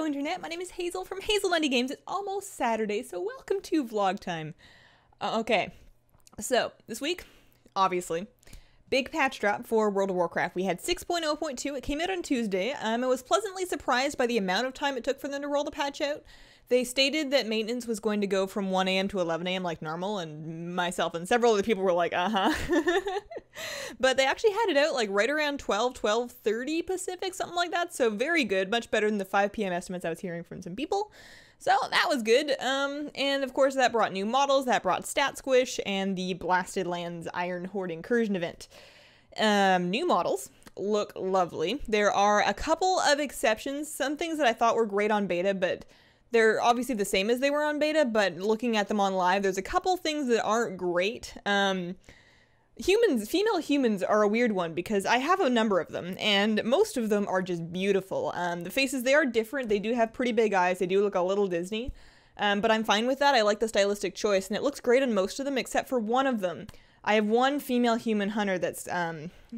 Hello Internet, my name is Hazel from Hazelnuttygames. It's almost Saturday, so welcome to vlog time. Okay, so this week, obviously, big patch drop for World of Warcraft. We had 6.0.2, it came out on Tuesday. I was pleasantly surprised by the amount of time it took for them to roll the patch out. They stated that maintenance was going to go from 1 a.m. to 11 a.m. like normal, and myself and several other people were like, But they actually had it out like right around 12:30 Pacific, something like that, so very good, much better than the 5 p.m. estimates I was hearing from some people. So that was good, and of course that brought new models, that brought Stat Squish, and the Blasted Lands Iron Horde Incursion event. New models look lovely. There are a couple of exceptions, some things that I thought were great on beta, but they're obviously the same as they were on beta, but looking at them on live, there's a couple things that aren't great. Female humans are a weird one because I have a number of them, and most of them are just beautiful. The faces, they are different. They do have pretty big eyes. They do look a little Disney, but I'm fine with that. I like the stylistic choice, and it looks great on most of them except for one of them. I have one female human hunter that's,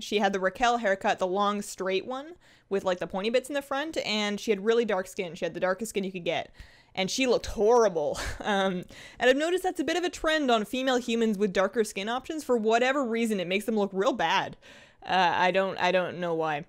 she had the Raquel haircut, the long straight one with like the pointy bits in the front, and she had really dark skin. She had the darkest skin you could get, and she looked horrible. And I've noticed that's a bit of a trend on female humans with darker skin options. For whatever reason, it makes them look real bad. I don't know why.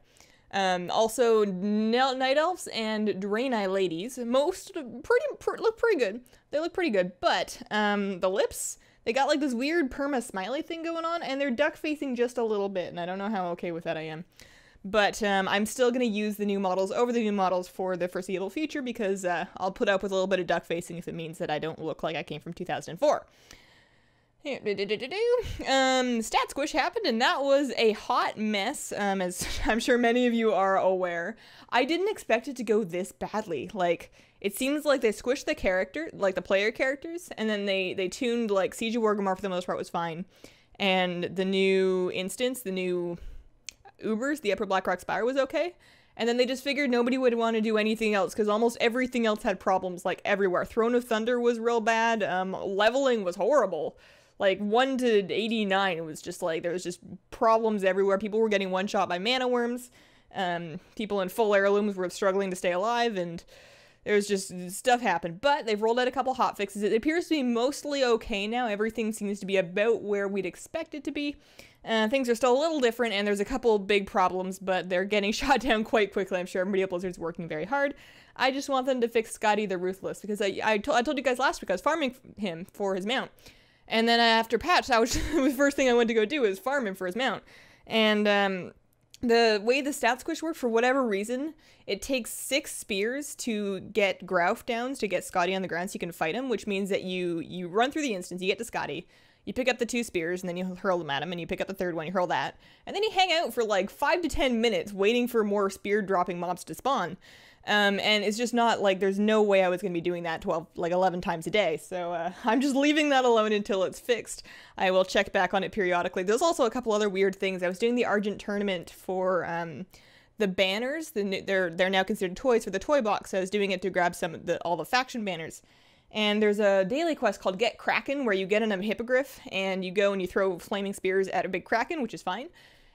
Also, Night Elves and Draenei ladies, look pretty good. They look pretty good, but the lips, they got like this weird perma smiley thing going on, and they're duck facing just a little bit, and I don't know how okay with that I am. But I'm still going to use the new models over the new models for the foreseeable future because I'll put up with a little bit of duck facing if it means that I don't look like I came from 2004. Stat Squish happened, and that was a hot mess, as I'm sure many of you are aware. I didn't expect it to go this badly. Like, it seems like they squished the character, like the player characters, and then they tuned, like, Siege of Orgrimmar for the most part was fine. And the new instance, the new Ubers, the Upper Blackrock Spire was okay. And then they just figured nobody would want to do anything else because almost everything else had problems, like, everywhere. Throne of Thunder was real bad. Leveling was horrible. Like, 1 to 89, it was just like, there was just problems everywhere. People were getting one-shot by mana worms. People in full heirlooms were struggling to stay alive, and there was just stuff happened. But they've rolled out a couple hotfixes. It appears to be mostly okay now. Everything seems to be about where we'd expect it to be. Things are still a little different, and there's a couple big problems, but they're getting shot down quite quickly. I'm sure everybody at Blizzard's working very hard. I just want them to fix Scotty the Ruthless, because I told you guys last week I was farming him for his mount. And then after patch, the first thing I went to go do was farm him for his mount. And the way the Stat Squish work, for whatever reason, it takes 6 spears to get Grouf downs, to get Scotty on the ground so you can fight him, which means that you run through the instance, you get to Scotty, you pick up the 2 spears, and then you hurl them at him, and you pick up the 3rd one, you hurl that, and then you hang out for like 5 to 10 minutes waiting for more spear-dropping mobs to spawn. And it's just not, like, there's no way I was going to be doing that 11 times a day, so I'm just leaving that alone until it's fixed. I will check back on it periodically. There's also a couple other weird things. I was doing the Argent tournament for the banners. They're now considered toys for the toy box, so I was doing it to grab all the faction banners. And there's a daily quest called Get Kraken, where you get in a hippogriff, and you go and you throw flaming spears at a big kraken, which is fine.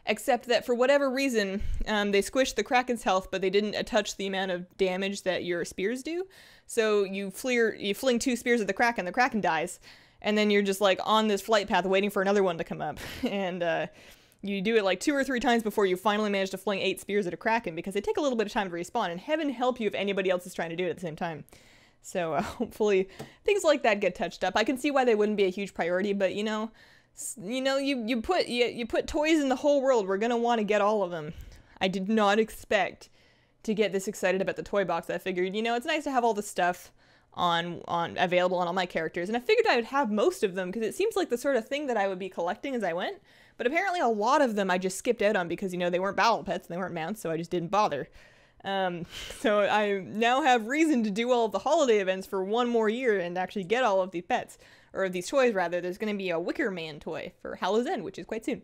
Except that for whatever reason, they squished the kraken's health, but they didn't touch the amount of damage that your spears do. So you fling 2 spears at the kraken dies, and then you're just like on this flight path waiting for another one to come up. And you do it like 2 or 3 times before you finally manage to fling 8 spears at a kraken, because they take a little bit of time to respawn, and heaven help you if anybody else is trying to do it at the same time. So hopefully things like that get touched up. I can see why they wouldn't be a huge priority, but you put toys in the whole world. We're gonna want to get all of them. I did not expect to get this excited about the toy box. I figured, it's nice to have all the stuff available on all my characters, and I figured I would have most of them because it seems like the sort of thing that I would be collecting as I went. But apparently a lot of them I just skipped out on because they weren't battle pets, they weren't mounts, so I just didn't bother. So I now have reason to do all of the holiday events for 1 more year and actually get all of the pets. Or these toys, rather. There's going to be a Wicker Man toy for Hallow's End, which is quite soon.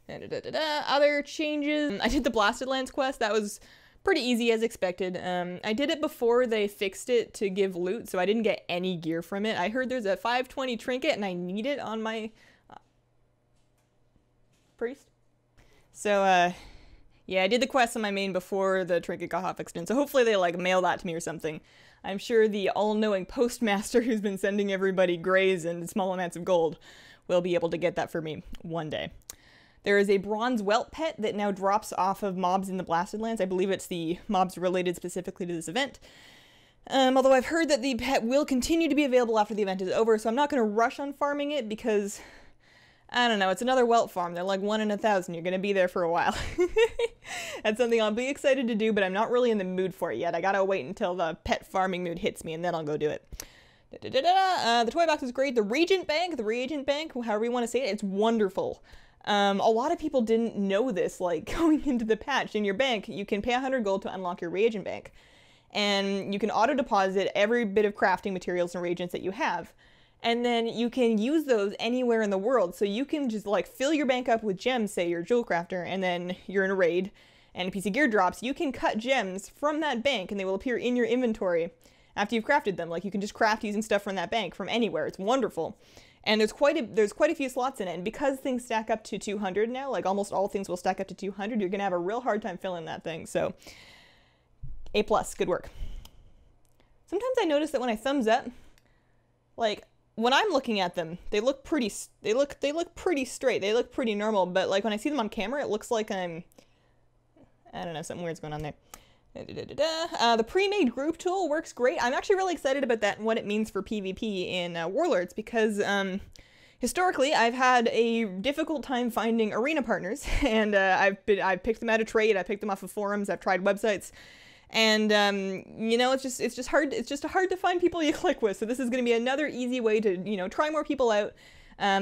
Other changes. I did the Blasted Lands quest. That was pretty easy as expected. I did it before they fixed it to give loot, so I didn't get any gear from it. I heard there's a 520 trinket, and I need it on my priest. So, Yeah, I did the quest on my main before the trinket got hotfixed in, so hopefully they, like, mail that to me or something. I'm sure the all-knowing postmaster who's been sending everybody grays and small amounts of gold will be able to get that for me one day. There is a bronze whelp pet that now drops off of mobs in the Blasted Lands. I believe it's the mobs related specifically to this event. Although I've heard that the pet will continue to be available after the event is over, so I'm not going to rush on farming it because, I don't know, it's another whelp farm. They're like 1 in 1,000. You're going to be there for a while. That's something I'll be excited to do, but I'm not really in the mood for it yet. I gotta wait until the pet farming mood hits me, and then I'll go do it. The toy box is great. The reagent bank, however you want to say it, it's wonderful. A lot of people didn't know this, like, going into the patch. In your bank, you can pay 100 gold to unlock your reagent bank. And you can auto-deposit every bit of crafting materials and reagents that you have. And then you can use those anywhere in the world. So you can just, like, fill your bank up with gems, say you're a jewel crafter, and then you're in a raid, and a piece of gear drops. You can cut gems from that bank, and they will appear in your inventory after you've crafted them. Like, you can just craft using stuff from that bank from anywhere. It's wonderful. And there's quite a few slots in it, and because things stack up to 200 now, like almost all things will stack up to 200, you're gonna have a real hard time filling that thing. So, A+, good work. Sometimes I notice that when I thumbs up, like when I'm looking at them, they look pretty straight. They look pretty normal, but like when I see them on camera, it looks like I don't know, something weird's going on there. The pre-made group tool works great. I'm actually really excited about that and what it means for PvP in Warlords because historically I've had a difficult time finding arena partners, and I've picked them out of trade, I picked them off of forums, I've tried websites, and you know, it's just hard to find people you click with. So this is going to be another easy way to, you know, try more people out.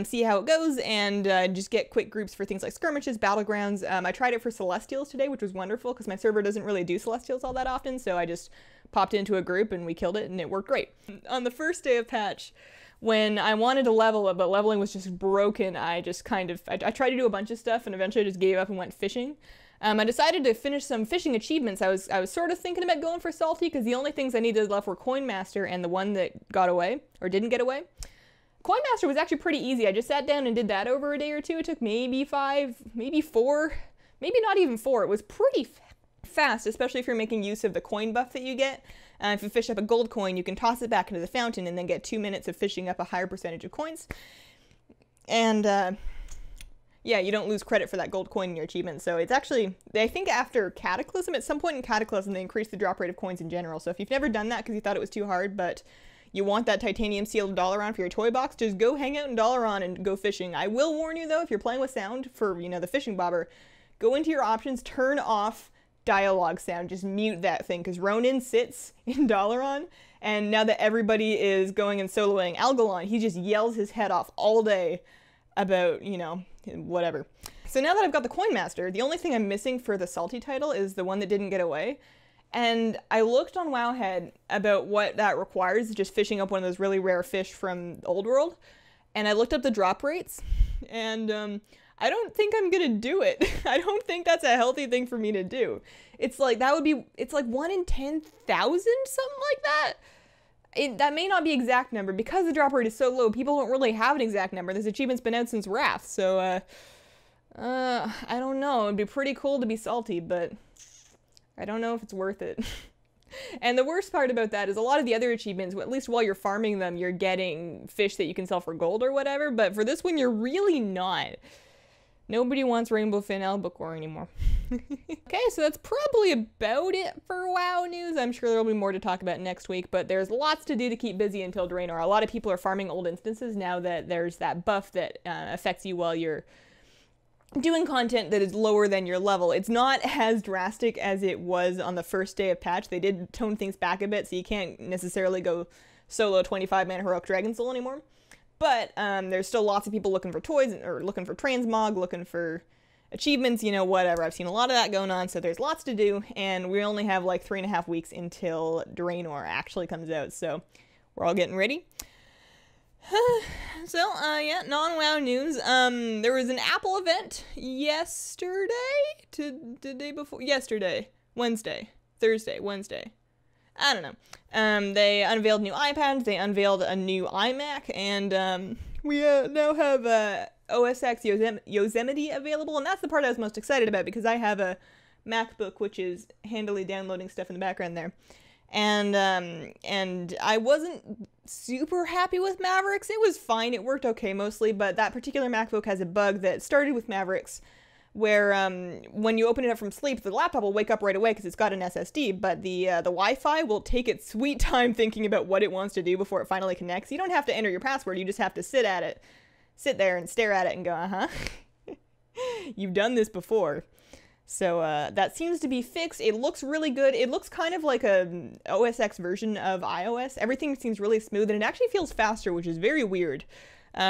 See how it goes, and just get quick groups for things like skirmishes, battlegrounds. I tried it for Celestials today, which was wonderful because my server doesn't really do Celestials all that often, so I just popped into a group and we killed it, and it worked great. On the first day of patch, when I wanted to level it, but leveling was just broken, I just I tried to do a bunch of stuff, and eventually I just gave up and went fishing. I decided to finish some fishing achievements. I was sort of thinking about going for Salty, because the only things I needed left were Coin Master and the one that got away, or didn't get away. Coin Master was actually pretty easy. I just sat down and did that over a day or two. It took maybe 5, maybe 4, maybe not even 4. It was pretty fast, especially if you're making use of the coin buff that you get. If you fish up a gold coin, you can toss it back into the fountain and then get 2 minutes of fishing up a higher percentage of coins. And yeah, you don't lose credit for that gold coin in your achievement. So it's actually, I think after Cataclysm, at some point in Cataclysm, they increased the drop rate of coins in general. So if you've never done that because you thought it was too hard, but you want that titanium sealed Dalaran for your toy box, just go hang out in Dalaran and go fishing. I will warn you though, if you're playing with sound for, you know, the fishing bobber, go into your options, turn off dialogue sound, just mute that thing, because Ronin sits in Dalaran, and now that everybody is going and soloing Algalon, he just yells his head off all day about, you know, whatever. So now that I've got the Coin Master, the only thing I'm missing for the Salty title is the one that didn't get away. And I looked on Wowhead about what that requires, just fishing up one of those really rare fish from Old World. And I looked up the drop rates, and I don't think I'm gonna do it. I don't think that's a healthy thing for me to do. It's like, it's like 1 in 10,000, something like that. That may not be exact number. Because the drop rate is so low, people don't really have an exact number. This achievement's been out since Wrath, so I don't know. It'd be pretty cool to be Salty, but I don't know if it's worth it. And the worst part about that is a lot of the other achievements, at least while you're farming them, you're getting fish that you can sell for gold or whatever, but for this one, you're really not. Nobody wants rainbow fin albacore anymore. Okay, so that's probably about it for WoW news. I'm sure there'll be more to talk about next week, but there's lots to do to keep busy until Draenor. A lot of people are farming old instances now that there's that buff that affects you while you're doing content that is lower than your level. It's not as drastic as it was on the first day of patch. They did tone things back a bit, so you can't necessarily go solo 25-man Heroic Dragon Soul anymore. But there's still lots of people looking for toys, or looking for transmog, looking for achievements, you know, whatever. I've seen a lot of that going on, so there's lots to do, and we only have like 3.5 weeks until Draenor actually comes out, so we're all getting ready. So, yeah, non-WoW news. There was an Apple event yesterday? The day before? Yesterday. Wednesday. Thursday. Wednesday. I don't know. They unveiled new iPads, they unveiled a new iMac, and, we now have, OSX Yosemite available, and that's the part I was most excited about, because I have a MacBook, which is handily downloading stuff in the background there. And I wasn't super happy with Mavericks. It was fine. It worked okay mostly, but that particular MacBook has a bug that started with Mavericks where when you open it up from sleep, the laptop will wake up right away because it's got an SSD, but the Wi-Fi will take its sweet time thinking about what it wants to do before it finally connects. You don't have to enter your password. You just have to sit there and stare at it and go, uh-huh. You've done this before. So that seems to be fixed. It looks really good. It looks kind of like a OSX version of iOS. Everything seems really smooth, and it actually feels faster, which is very weird.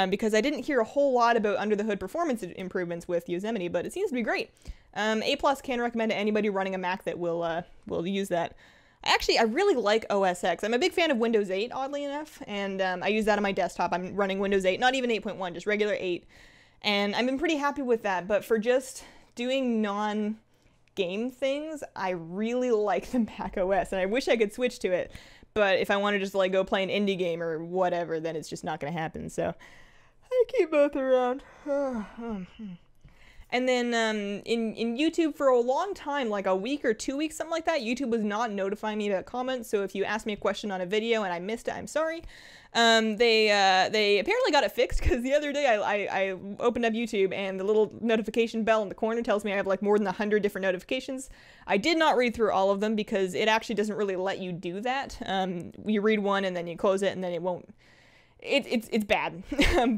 Because I didn't hear a whole lot about under-the-hood performance improvements with Yosemite, but it seems to be great. A+ can recommend to anybody running a Mac that will use that. I really like OSX. I'm a big fan of Windows 8, oddly enough, and I use that on my desktop. I'm running Windows 8, not even 8.1, just regular 8. And I've been pretty happy with that, but for just doing non-game things, I really like the Mac OS, and I wish I could switch to it. But if I want to just like go play an indie game or whatever, then it's just not going to happen. So I keep both around. And then in YouTube for a long time, like a week or 2 weeks, something like that, YouTube was not notifying me about comments. So if you asked me a question on a video and I missed it, I'm sorry. They apparently got it fixed because the other day I opened up YouTube and the little notification bell in the corner tells me I have like more than 100 different notifications. I did not read through all of them because it actually doesn't really let you do that. You read one and then you close it and then it won't. It's bad,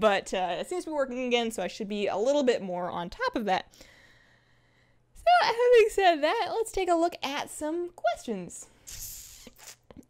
but it seems to be working again, so I should be a little bit more on top of that. So having said that, let's take a look at some questions.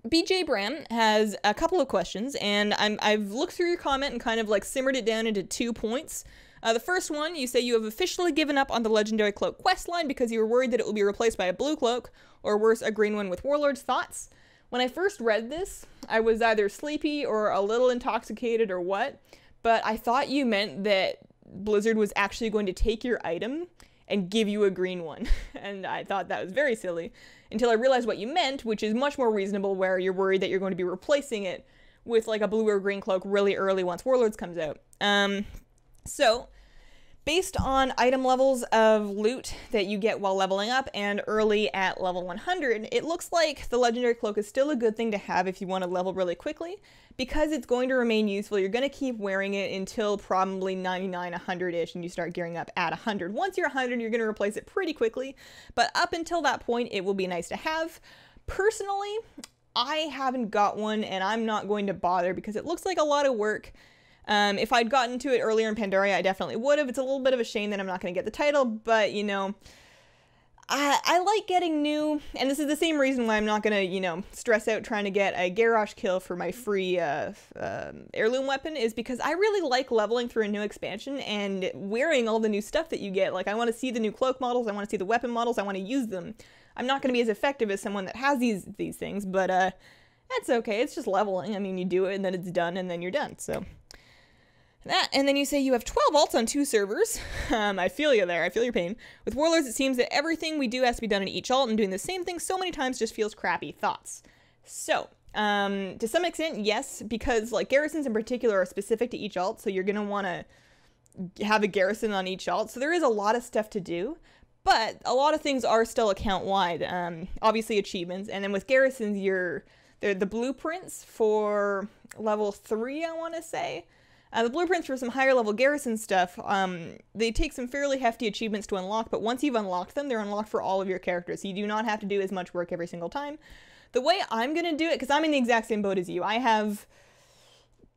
BJ Bram has a couple of questions, and I've looked through your comment and kind of like simmered it down into 2 points. The first one, you say you have officially given up on the Legendary Cloak questline because you were worried that it will be replaced by a blue cloak, or worse, a green one with Warlord's thoughts. When I first read this, I was either sleepy or a little intoxicated or what, but I thought you meant that Blizzard was actually going to take your item and give you a green one, and I thought that was very silly, until I realized what you meant, which is much more reasonable, where you're worried that you're going to be replacing it with like a blue or green cloak really early once Warlords comes out. So, based on item levels of loot that you get while leveling up and early at level 100, it looks like the Legendary Cloak is still a good thing to have if you want to level really quickly, because it's going to remain useful. You're going to keep wearing it until probably 99, 100-ish, and you start gearing up at 100. Once you're 100, you're going to replace it pretty quickly, but up until that point, it will be nice to have. Personally, I haven't got one, and I'm not going to bother because it looks like a lot of work. If I'd gotten to it earlier in Pandaria, I definitely would have. It's a little bit of a shame that I'm not going to get the title, but, you know, I like getting new, and this is the same reason why I'm not going to, you know, stress out trying to get a Garrosh kill for my free heirloom weapon, is because I really like leveling through a new expansion and wearing all the new stuff that you get. Like, I want to see the new cloak models, I want to see the weapon models, I want to use them. I'm not going to be as effective as someone that has these things, but that's okay. It's just leveling. I mean, you do it, and then it's done, and then you're done, so... That, and then you say you have 12 alts on 2 servers. I feel you there. I feel your pain. With Warlords, it seems that everything we do has to be done in each alt, and doing the same thing so many times just feels crappy. Thoughts? So, to some extent, yes, because like garrisons in particular are specific to each alt, so you're going to want to have a garrison on each alt. So there is a lot of stuff to do, but a lot of things are still account-wide. Obviously achievements, and then with garrisons, they're the blueprints for level 3, I want to say. The blueprints for some higher level garrison stuff, they take some fairly hefty achievements to unlock, but once you've unlocked them, they're unlocked for all of your characters, so you do not have to do as much work every single time. The way I'm going to do it, because I'm in the exact same boat as you, I have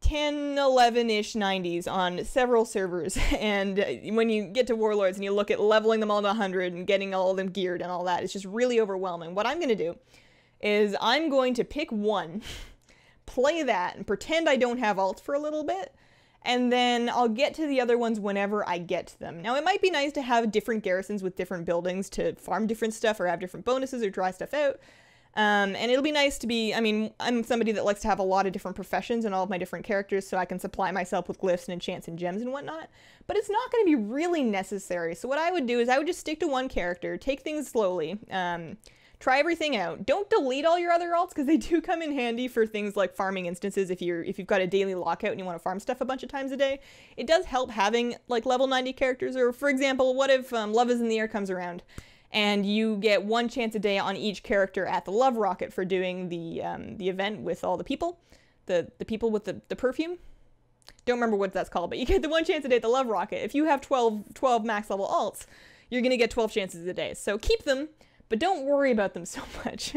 10, 11-ish 90s on several servers, and when you get to Warlords and you look at leveling them all to 100 and getting all of them geared and all that, it's just really overwhelming. What I'm going to do is I'm going to pick one, play that, and pretend I don't have alts for a little bit, and then I'll get to the other ones whenever I get to them. Now, it might be nice to have different garrisons with different buildings to farm different stuff or have different bonuses or try stuff out. And it'll be nice to be, I mean, I'm somebody that likes to have a lot of different professions and all of my different characters so I can supply myself with glyphs and enchants and gems and whatnot. But it's not going to be really necessary. So what I would do is I would just stick to one character, take things slowly, try everything out. Don't delete all your other alts because they do come in handy for things like farming instances if you've got a daily lockout and you want to farm stuff a bunch of times a day. It does help having like level 90 characters, or for example, what if Love is in the Air comes around And you get 1 chance a day on each character at the Love Rocket for doing the event with all the people. The people with the perfume. Don't remember what that's called, but you get the 1 chance a day at the Love Rocket. If you have 12 max level alts, you're going to get 12 chances a day. So keep them, but don't worry about them so much.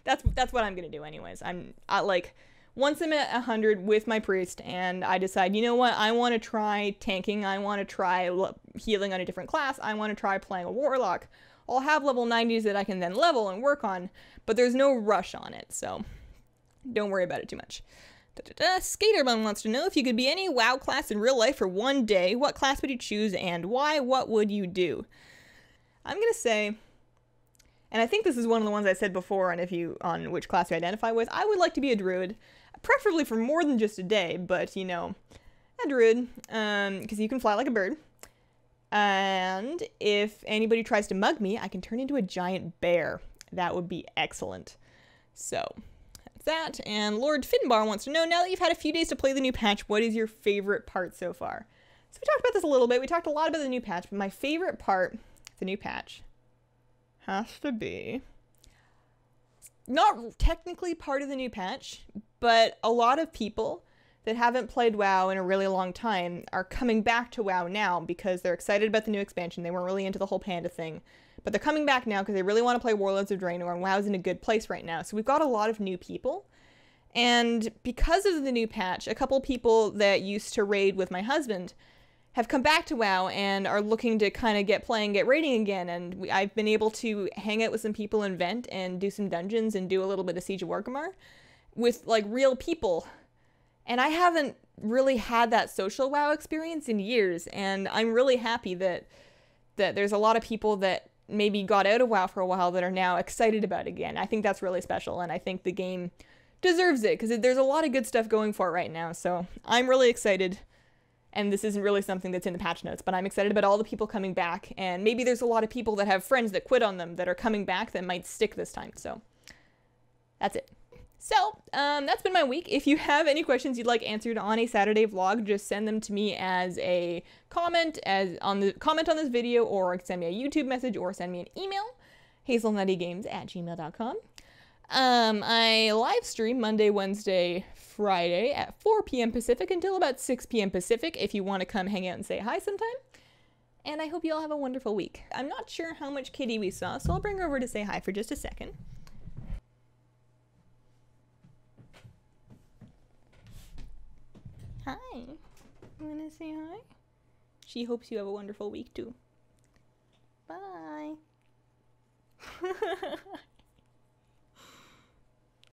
That's what I'm going to do anyways. Like, once I'm at 100 with my priest and I decide, you know what, I want to try tanking, I want to try healing on a different class, I want to try playing a warlock, I'll have level 90s that I can then level and work on, but there's no rush on it, so don't worry about it too much. Skaterbun wants to know if you could be any WoW class in real life for 1 day, what class would you choose and why? What would you do? I'm going to say, and I think this is one of the ones I said before on which class you identify with, I would like to be a druid, preferably for more than just a day, but, you know, a druid, because you can fly like a bird. And if anybody tries to mug me, I can turn into a giant bear. That would be excellent. So, that's that. And Lord Finbar wants to know, now that you've had a few days to play the new patch, what is your favorite part so far? So we talked about this a little bit. We talked a lot about the new patch, but my favorite part of the new patch has to be not technically part of the new patch, but a lot of people that haven't played WoW in a really long time are coming back to WoW now because they're excited about the new expansion. They weren't really into the whole panda thing, but they're coming back now because they really want to play Warlords of Draenor, and WoW's in a good place right now. So we've got a lot of new people, and because of the new patch, a couple people that used to raid with my husband have come back to WoW and are looking to kind of get raiding again, and I've been able to hang out with some people in Vent and do some dungeons and do a little bit of Siege of Orgrimmar with, like, real people. And I haven't really had that social WoW experience in years, and I'm really happy that there's a lot of people that maybe got out of WoW for a while that are now excited about it again. I think that's really special, and I think the game deserves it, because there's a lot of good stuff going for it right now, so I'm really excited. And this isn't really something that's in the patch notes, but I'm excited about all the people coming back, and maybe there's a lot of people that have friends that quit on them that are coming back that might stick this time, so that's it. So, that's been my week. If you have any questions you'd like answered on a Saturday vlog, just send them to me as a comment, on this video, or send me a YouTube message, or send me an email, hazelnuttygames@gmail.com. I live stream Monday, Wednesday, Friday at 4 p.m. Pacific until about 6 p.m. Pacific if you want to come hang out and say hi sometime. And I hope you all have a wonderful week. I'm not sure how much Kitty we saw, so I'll bring her over to say hi for just a second. Hi. You wanna say hi? She hopes you have a wonderful week too. Bye.